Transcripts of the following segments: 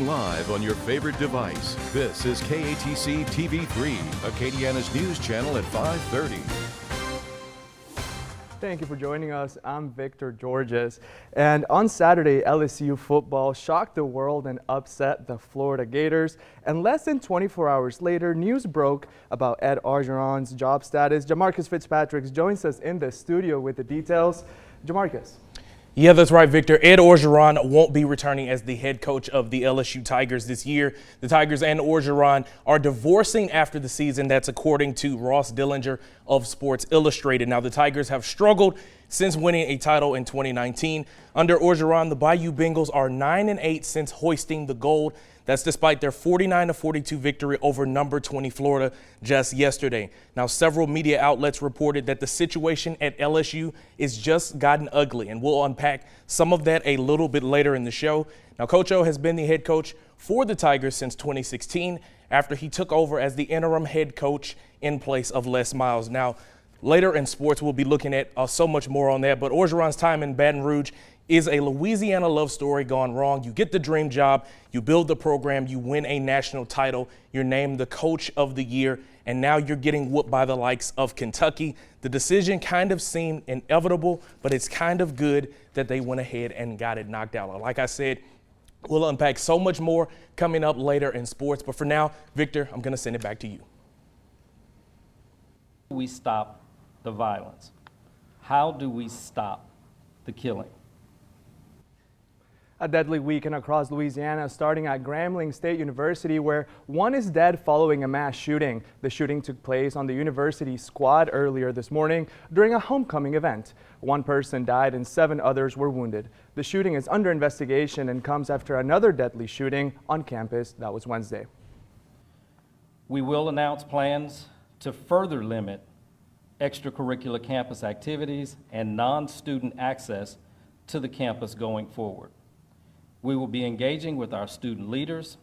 streaming live on your favorite device. This is KATC TV3, Acadiana's news channel at 5:30. Thank you for joining us. I'm Victor Georges. And on Saturday, LSU football shocked the world and upset the Florida Gators. And less than 24 hours later, news broke about Ed Orgeron's job status. Jamarcus Fitzpatrick joins us in the studio with the details. Jamarcus. Yeah, that's right, Victor. Ed Orgeron won't be returning as the head coach of the LSU Tigers this year. The Tigers and Orgeron are divorcing after the season. That's according to Ross Dillinger of Sports Illustrated. Now, the Tigers have struggled since winning a title in 2019. Under Orgeron, the Bayou Bengals are 9-8 since hoisting the gold. That's despite their 49-42 victory over number 20 Florida just yesterday. Now, several media outlets reported that the situation at LSU is just gotten ugly, and we'll unpack some of that a little bit later in the show. Now, Coach O has been the head coach for the Tigers since 2016 after he took over as the interim head coach in place of Les Miles. Now, later in sports, we'll be looking at so much more on that, but Orgeron's time in Baton Rouge is a Louisiana love story gone wrong. You get the dream job, you build the program, you win a national title, you're named the coach of the year, and now you're getting whooped by the likes of Kentucky. The decision kind of seemed inevitable, but it's kind of good that they went ahead and got it knocked out. Like I said, we'll unpack so much more coming up later in sports, but for now, Victor, I'm going to send it back to you. We stop the violence. How do we stop the killing? A deadly weekend across Louisiana, starting at Grambling State University, where one is dead following a mass shooting. The shooting took place on the university squad earlier this morning during a homecoming event. One person died and 7 others were wounded. The shooting is under investigation and comes after another deadly shooting on campus. That was Wednesday. We will announce plans to further limit extracurricular campus activities and non-student access to the campus going forward. We will be engaging with our student leaders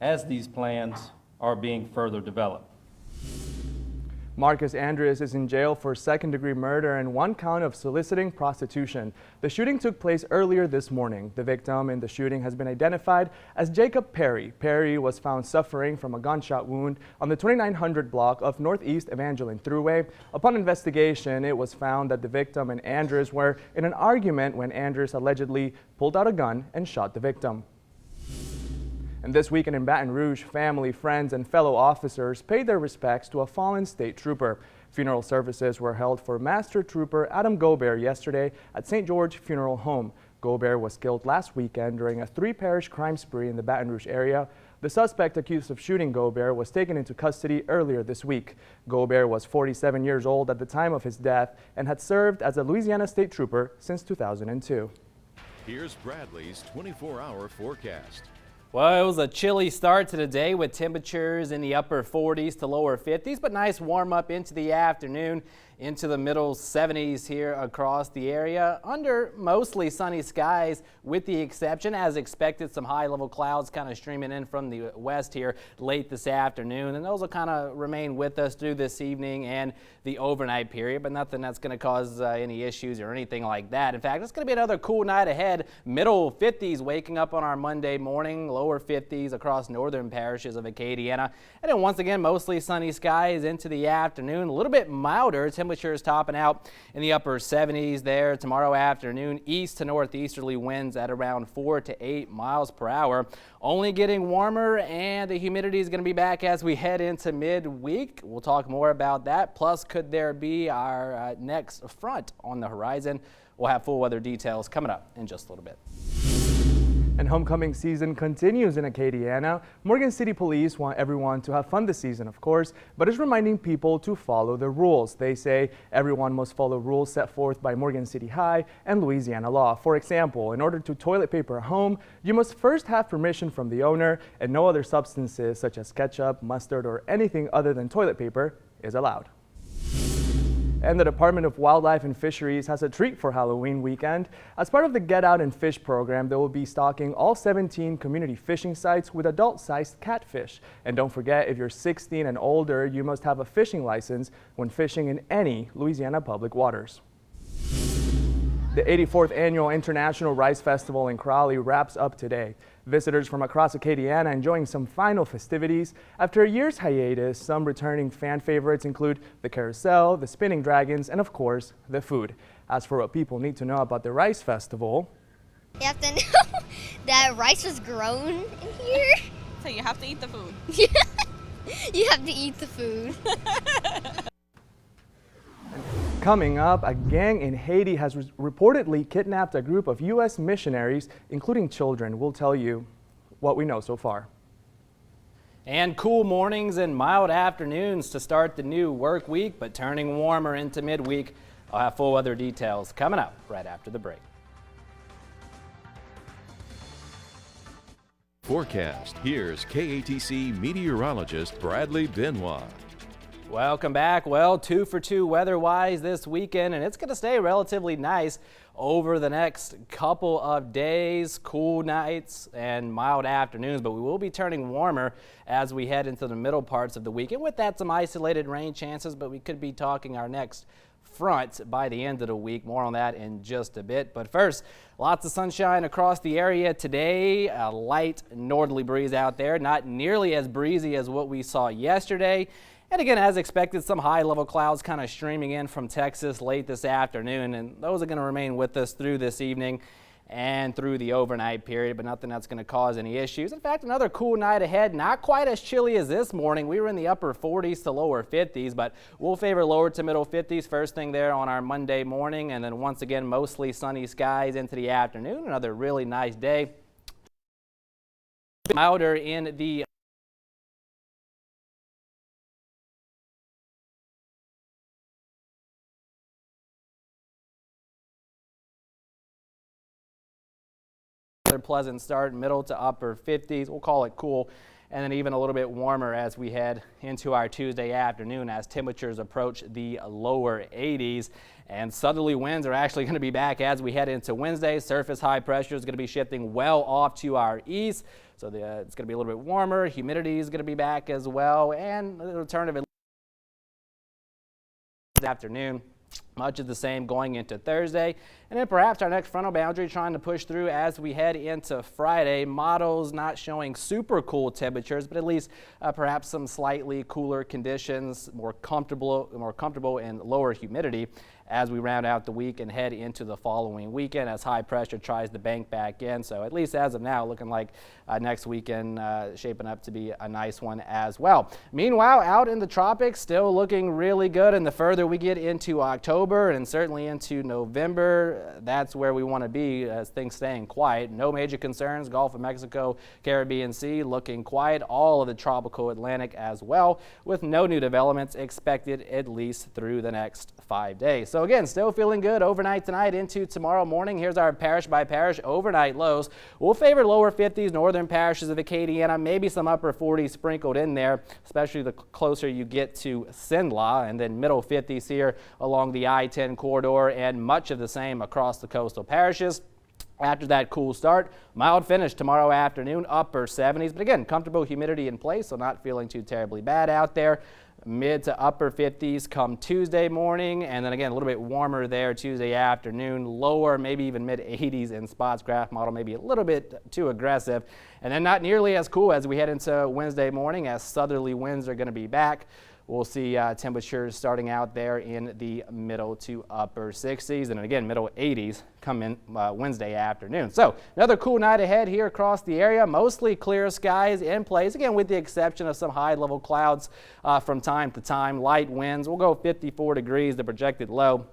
as these plans are being further developed. Marcus Andrews is in jail for second-degree murder and 1 count of soliciting prostitution. The shooting took place earlier this morning. The victim in the shooting has been identified as Jacob Perry. Perry was found suffering from a gunshot wound on the 2900 block of Northeast Evangeline Thruway. Upon investigation, it was found that the victim and Andrews were in an argument when Andrews allegedly pulled out a gun and shot the victim. And this weekend in Baton Rouge, family, friends, and fellow officers paid their respects to a fallen state trooper. Funeral services were held for Master Trooper Adam Gobert yesterday at St. George Funeral Home. Gobert was killed last weekend during a 3-parish crime spree in the Baton Rouge area. The suspect accused of shooting Gobert was taken into custody earlier this week. Gobert was 47 years old at the time of his death and had served as a Louisiana State Trooper since 2002. Here's Bradley's 24-hour forecast. Well, it was a chilly start to the day with temperatures in the upper 40s to lower 50s, but nice warm up into the afternoon, into the middle 70s here across the area, under mostly sunny skies with the exception, as expected, some high-level clouds kind of streaming in from the west here late this afternoon, and those will kind of remain with us through this evening and the overnight period, but nothing that's going to cause any issues or anything like that. In fact, it's going to be another cool night ahead, middle 50s waking up on our Monday morning, lower 50s across northern parishes of Acadiana, and then once again mostly sunny skies into the afternoon, a little bit milder temperatures topping out in the upper 70s there tomorrow afternoon. East to northeasterly winds at around 4 to 8 miles per hour. Only getting warmer, and the humidity is going to be back as we head into midweek. We'll talk more about that. Plus, could there be our next front on the horizon? We'll have full weather details coming up in just a little bit. And homecoming season continues in Acadiana. Morgan City Police want everyone to have fun this season, of course, but is reminding people to follow the rules. They say everyone must follow rules set forth by Morgan City High and Louisiana law. For example, in order to toilet paper a home, you must first have permission from the owner, and no other substances such as ketchup, mustard, or anything other than toilet paper is allowed. And the Department of Wildlife and Fisheries has a treat for Halloween weekend. As part of the Get Out and Fish program, they will be stocking all 17 community fishing sites with adult-sized catfish. And don't forget, if you're 16 and older, you must have a fishing license when fishing in any Louisiana public waters. The 84th Annual International Rice Festival in Crowley wraps up today. Visitors from across Acadiana enjoying some final festivities. After a year's hiatus, some returning fan favorites include the carousel, the spinning dragons, and of course, the food. As for what people need to know about the Rice Festival, you have to know that rice was grown in here. So you have to eat the food. You have to eat the food. Coming up, a gang in Haiti has reportedly kidnapped a group of U.S. missionaries, including children. We'll tell you what we know so far. And cool mornings and mild afternoons to start the new work week, but turning warmer into midweek. I'll have full weather details coming up right after the break. Forecast. Here's KATC meteorologist Bradley Benoit. Welcome back. Well, 2 for 2 weather-wise this weekend, and it's going to stay relatively nice over the next couple of days. Cool nights and mild afternoons, but we will be turning warmer as we head into the middle parts of the weekend. With that, some isolated rain chances, but we could be talking our next front by the end of the week. More on that in just a bit. But first, lots of sunshine across the area today. A light northerly breeze out there, not nearly as breezy as what we saw yesterday. And again, as expected, some high-level clouds kind of streaming in from Texas late this afternoon, and those are going to remain with us through this evening and through the overnight period, but nothing that's going to cause any issues. In fact, another cool night ahead, not quite as chilly as this morning. We were in the upper 40s to lower 50s, but we'll favor lower to middle 50s first thing there on our Monday morning, and then once again, mostly sunny skies into the afternoon. Another really nice day. Milder in the pleasant start, middle to upper 50s. We'll call it cool, and then even a little bit warmer as we head into our Tuesday afternoon as temperatures approach the lower 80s. And southerly winds are actually going to be back as we head into Wednesday. Surface high pressure is going to be shifting well off to our east, so it's going to be a little bit warmer. Humidity is going to be back as well, and the return of it this afternoon. Much of the same going into Thursday. And then perhaps our next frontal boundary trying to push through as we head into Friday. Models not showing super cool temperatures, but at least perhaps some slightly cooler conditions, more comfortable and lower humidity as we round out the week and head into the following weekend as high pressure tries to bank back in. So at least as of now, looking like next weekend shaping up to be a nice one as well. Meanwhile, out in the tropics, still looking really good. And the further we get into October and certainly into November, that's where we want to be as things staying quiet. No major concerns. Gulf of Mexico, Caribbean Sea looking quiet. All of the tropical Atlantic as well, with no new developments expected at least through the next 5 days. So again, still feeling good overnight tonight into tomorrow morning. Here's our parish by parish overnight lows. We'll favor lower 50s, northern parishes of Acadiana, maybe some upper 40s sprinkled in there, especially the closer you get to Sinla, and then middle 50s here along the I-10 corridor, and much of the same across the coastal parishes. After that cool start, mild finish tomorrow afternoon, upper 70s, but again, comfortable humidity in place, so not feeling too terribly bad out there. Mid to upper 50s come Tuesday morning, and then again a little bit warmer there Tuesday afternoon, lower maybe even mid 80s in spots. Graph model maybe a little bit too aggressive, and then not nearly as cool as we head into Wednesday morning as southerly winds are going to be back. We'll see temperatures starting out there in the middle to upper 60s, and again middle 80s come in Wednesday afternoon. So another cool night ahead here across the area. Mostly clear skies in place, again with the exception of some high level clouds from time to time. Light winds. We'll go 54 degrees, the projected low,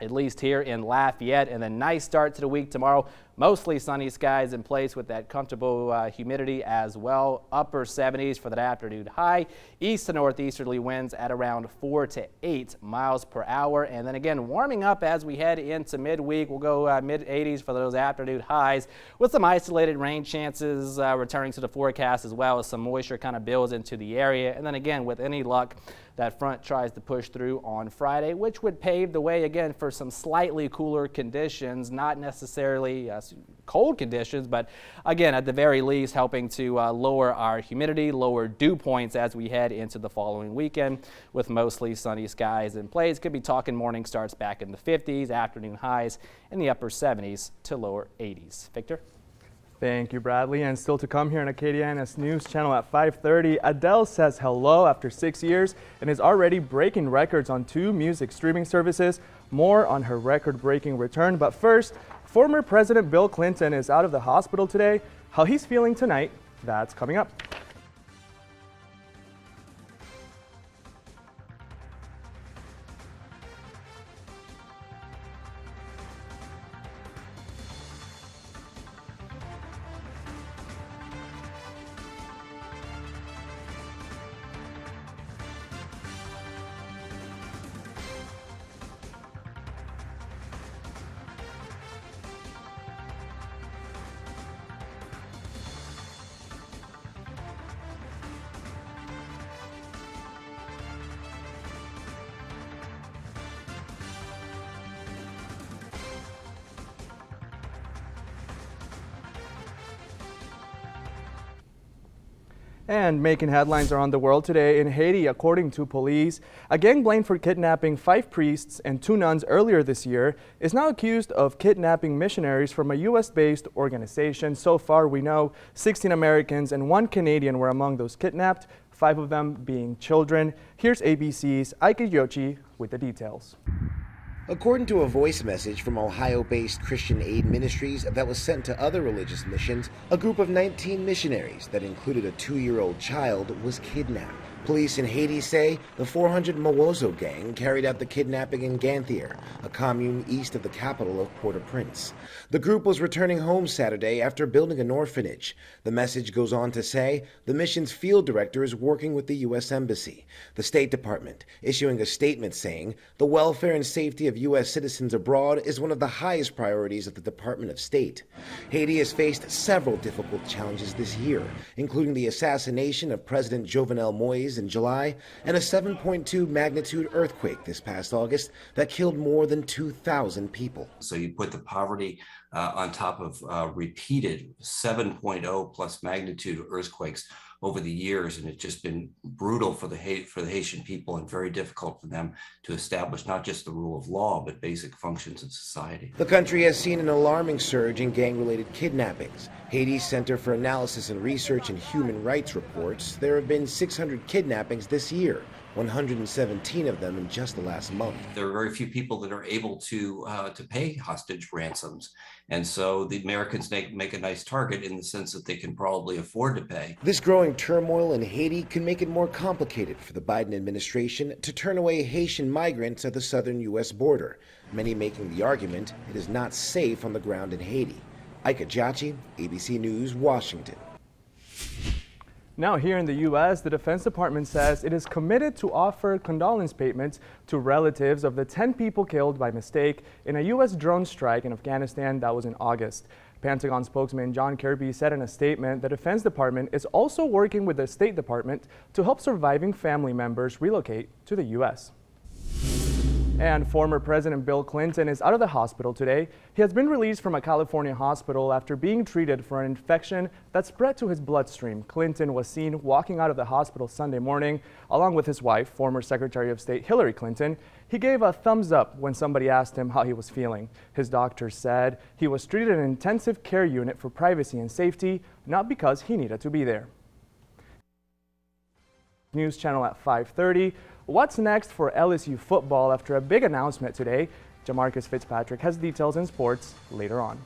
at least here in Lafayette. And then nice start to the week tomorrow. Mostly sunny skies in place with that comfortable humidity as well. Upper 70s for that afternoon high. East to northeasterly winds at around 4 to 8 miles per hour. And then again, warming up as we head into midweek. We'll go mid 80s for those afternoon highs with some isolated rain chances returning to the forecast, as well as some moisture kind of builds into the area. And then again, with any luck, that front tries to push through on Friday, which would pave the way again for some slightly cooler conditions, not necessarily cold conditions, but again, at the very least, helping to lower our humidity, lower dew points as we head into the following weekend with mostly sunny skies in place. Could be talking morning starts back in the 50s, afternoon highs in the upper 70s to lower 80s. Victor? Thank you, Bradley. And still to come here on Acadiana's News Channel at 5:30, Adele says hello after 6 years and is already breaking records on 2 music streaming services. More on her record-breaking return. But first, former President Bill Clinton is out of the hospital today. How he's feeling tonight, that's coming up. And making headlines around the world today in Haiti, according to police, a gang blamed for kidnapping 5 priests and 2 nuns earlier this year is now accused of kidnapping missionaries from a U.S.-based organization. So far, we know 16 Americans and 1 Canadian were among those kidnapped, 5 of them being children. Here's ABC's Ike Yochi with the details. According to a voice message from Ohio-based Christian Aid Ministries that was sent to other religious missions, a group of 19 missionaries that included a 2-year-old child was kidnapped. Police in Haiti say the 400 Mawozo gang carried out the kidnapping in Ganthier, a commune east of the capital of Port-au-Prince. The group was returning home Saturday after building an orphanage. The message goes on to say the mission's field director is working with the U.S. Embassy. The State Department issuing a statement saying the welfare and safety of U.S. citizens abroad is one of the highest priorities of the Department of State. Haiti has faced several difficult challenges this year, including the assassination of President Jovenel Moïse in July and a 7.2 magnitude earthquake this past August that killed more than 2,000 people. So you put the poverty on top of repeated 7.0 plus magnitude earthquakes over the years, and it's just been brutal for the Haitian people and very difficult for them to establish not just the rule of law, but basic functions of society. The country has seen an alarming surge in gang-related kidnappings. Haiti's Center for Analysis and Research in Human Rights reports there have been 600 kidnappings this year, 117 of them in just the last month. There are very few people that are able to pay hostage ransoms, and so the Americans make a nice target in the sense that they can probably afford to pay. This growing turmoil in Haiti can make it more complicated for the Biden administration to turn away Haitian migrants at the southern U.S. border, many making the argument it is not safe on the ground in Haiti. Ike Jachi, ABC News, Washington. Now here in the U.S., the Defense Department says it is committed to offer condolence payments to relatives of the 10 people killed by mistake in a U.S. drone strike in Afghanistan that was in August. Pentagon spokesman John Kirby said in a statement the Defense Department is also working with the State Department to help surviving family members relocate to the U.S. And former President Bill Clinton is out of the hospital today. He has been released from a California hospital after being treated for an infection that spread to his bloodstream. Clinton was seen walking out of the hospital Sunday morning along with his wife, former Secretary of State Hillary Clinton. He gave a thumbs up when somebody asked him how he was feeling. His doctor said he was treated in an intensive care unit for privacy and safety, not because he needed to be there. News Channel at 5:30. What's next for LSU football after a big announcement today? Jamarcus Fitzpatrick has details in sports later on.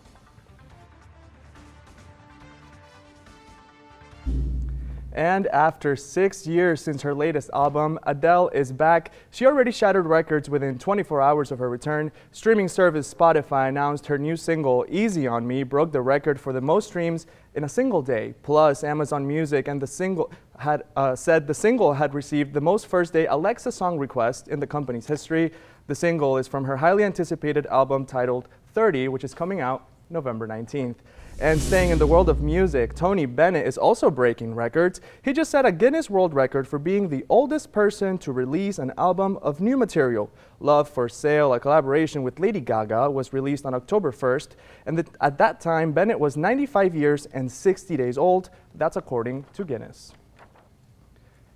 And after 6 years since her latest album, Adele is back. She already shattered records within 24 hours of her return. Streaming service Spotify announced her new single, Easy on Me, broke the record for the most streams in a single day. Plus, Amazon Music and the single had said the single had received the most first-day Alexa song requests in the company's history. The single is from her highly anticipated album titled 30, which is coming out November 19th. And staying in the world of music, Tony Bennett is also breaking records. He just set a Guinness World Record for being the oldest person to release an album of new material. Love for Sale, a collaboration with Lady Gaga, was released on October 1st. And at that time, Bennett was 95 years and 60 days old. That's according to Guinness.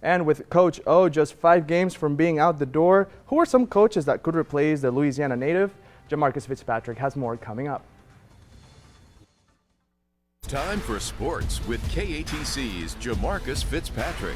And with Coach O just 5 games from being out the door, who are some coaches that could replace the Louisiana native? Jamarcus Fitzpatrick has more coming up. Time for sports with KATC's Jamarcus Fitzpatrick.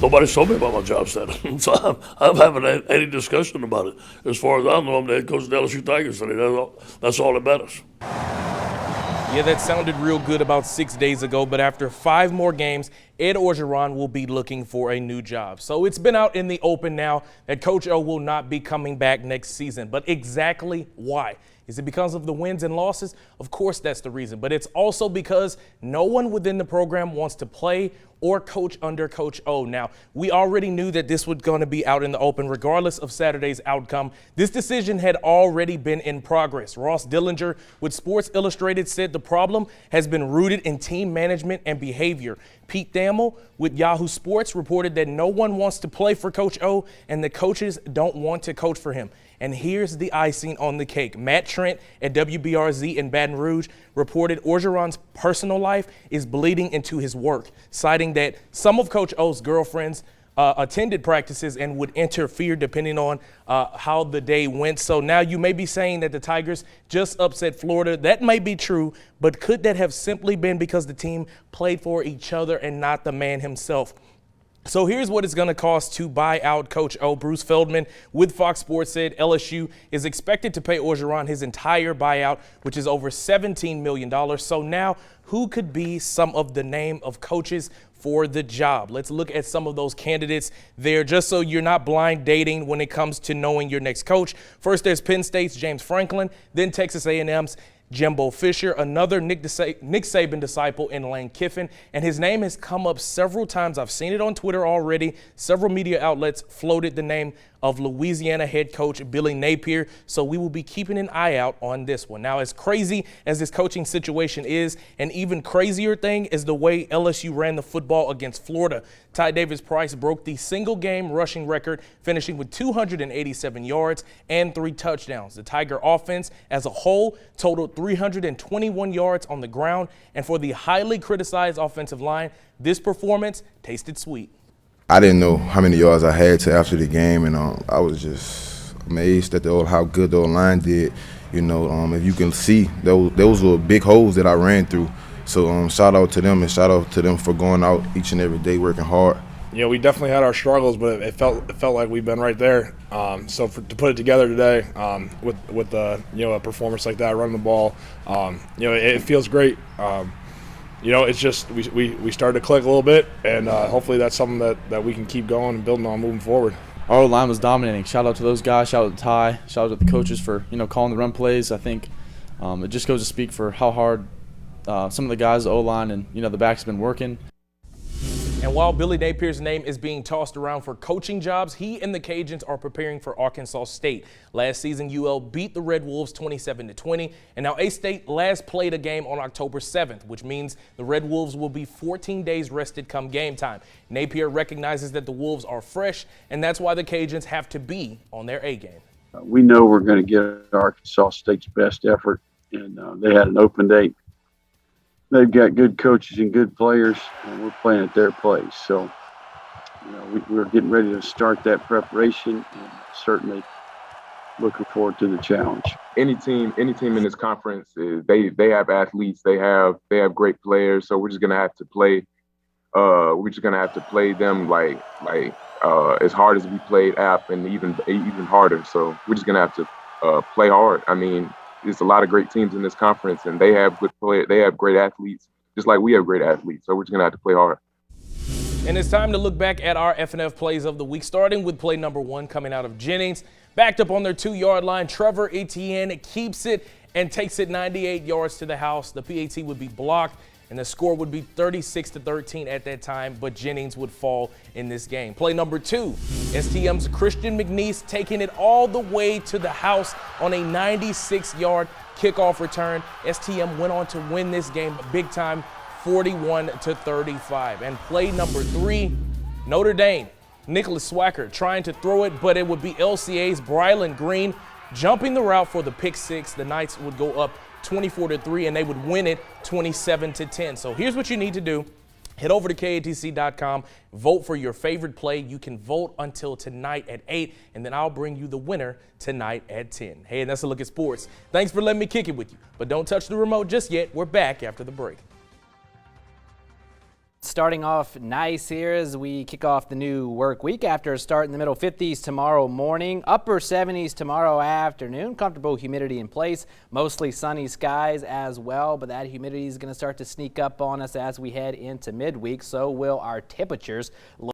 Nobody's told me about my job status, so I'm having any discussion about it. As far as I know, I'm the head coach of the LSU Tigers today. That's all that matters. Yeah, that sounded real good about 6 days ago, but after 5 more games, Ed Orgeron will be looking for a new job. So it's been out in the open now that Coach O will not be coming back next season. But exactly why? Is it because of the wins and losses? Of course that's the reason, but it's also because no one within the program wants to play or coach under Coach O. Now, we already knew that this was going to be out in the open regardless of Saturday's outcome. This decision had already been in progress. Ross Dillinger with Sports Illustrated said the problem has been rooted in team management and behavior. Pete Thamel with Yahoo Sports reported that no one wants to play for Coach O and the coaches don't want to coach for him. And here's the icing on the cake. Matt Trent at WBRZ in Baton Rouge reported Orgeron's personal life is bleeding into his work, citing that some of Coach O's girlfriends attended practices and would interfere depending on how the day went. So now you may be saying that the Tigers just upset Florida. That may be true, but could that have simply been because the team played for each other and not the man himself? So here's what it's going to cost to buy out Coach O. Bruce Feldman with Fox Sports said LSU is expected to pay Orgeron his entire buyout, which is over $17 million. So now who could be some of the name of coaches for the job? Let's look at some of those candidates there just so you're not blind dating when it comes to knowing your next coach. First, there's Penn State's James Franklin, then Texas A&M's Jimbo Fisher, another Nick Saban disciple in Lane Kiffin, and his name has come up several times. I've seen it on Twitter already. Several media outlets floated the name of Louisiana head coach Billy Napier, so we will be keeping an eye out on this one. Now, as crazy as this coaching situation is, an even crazier thing is the way LSU ran the football against Florida. Ty Davis-Price broke the single-game rushing record, finishing with 287 yards and 3 touchdowns. The Tiger offense as a whole totaled 321 yards on the ground, and for the highly criticized offensive line, this performance tasted sweet. I didn't know how many yards I had to after the game, and I was just amazed at how good the line did. You know, if you can see, those were big holes that I ran through. So shout out to them, and shout out to them for going out each and every day working hard. You know, we definitely had our struggles, but it felt like we've been right there. So to put it together today with a performance like that, running the ball, it feels great. It's just we started to click a little bit, and hopefully that's something that we can keep going and building on moving forward. Our line was dominating. Shout out to those guys. Shout out to Ty. Shout out to the coaches for calling the run plays. I think it just goes to speak for how hard some of the guys, the O-line and the backs have been working. And while Billy Napier's name is being tossed around for coaching jobs, he and the Cajuns are preparing for Arkansas State. Last season, UL beat the Red Wolves 27-20, and now A-State last played a game on October 7th, which means the Red Wolves will be 14 days rested come game time. Napier recognizes that the Wolves are fresh, and that's why the Cajuns have to be on their A-game. We know we're going to get Arkansas State's best effort, and they had an open date. They've got good coaches and good players, and we're playing at their place. So, we're getting ready to start that preparation, and certainly looking forward to the challenge. Any team in this conference, they have athletes, they have great players. So we're just gonna have to play. We're just gonna have to play them like as hard as we played App, and even harder. So we're just gonna have to play hard. I mean, there's a lot of great teams in this conference, and they have good players. They have great athletes, just like we have great athletes. So we're just gonna have to play hard. And it's time to look back at our FNF plays of the week, starting with play number 1 coming out of Jennings. Backed up on their 2-yard line, Trevor Etienne keeps it and takes it 98 yards to the house. The PAT would be blocked, and the score would be 36-13 at that time, but Jennings would fall in this game. Play number 2, STM's Christian McNeese taking it all the way to the house on a 96-yard kickoff return. STM went on to win this game big time, 41-35. And play number 3, Notre Dame. Nicholas Swacker trying to throw it, but it would be LCA's Brylan Green jumping the route for the pick 6. The Knights would go up 24-3, and they would win it 27-10. So here's what you need to do. Head over to KATC.com, vote for your favorite play. You can vote until tonight at 8, and then I'll bring you the winner tonight at 10. Hey, and that's a look at sports. Thanks for letting me kick it with you, but don't touch the remote just yet. We're back after the break. Starting off nice here as we kick off the new work week after a start in the middle 50s tomorrow morning, upper 70s tomorrow afternoon, comfortable humidity in place, mostly sunny skies as well, but that humidity is going to start to sneak up on us as we head into midweek. So will our temperatures.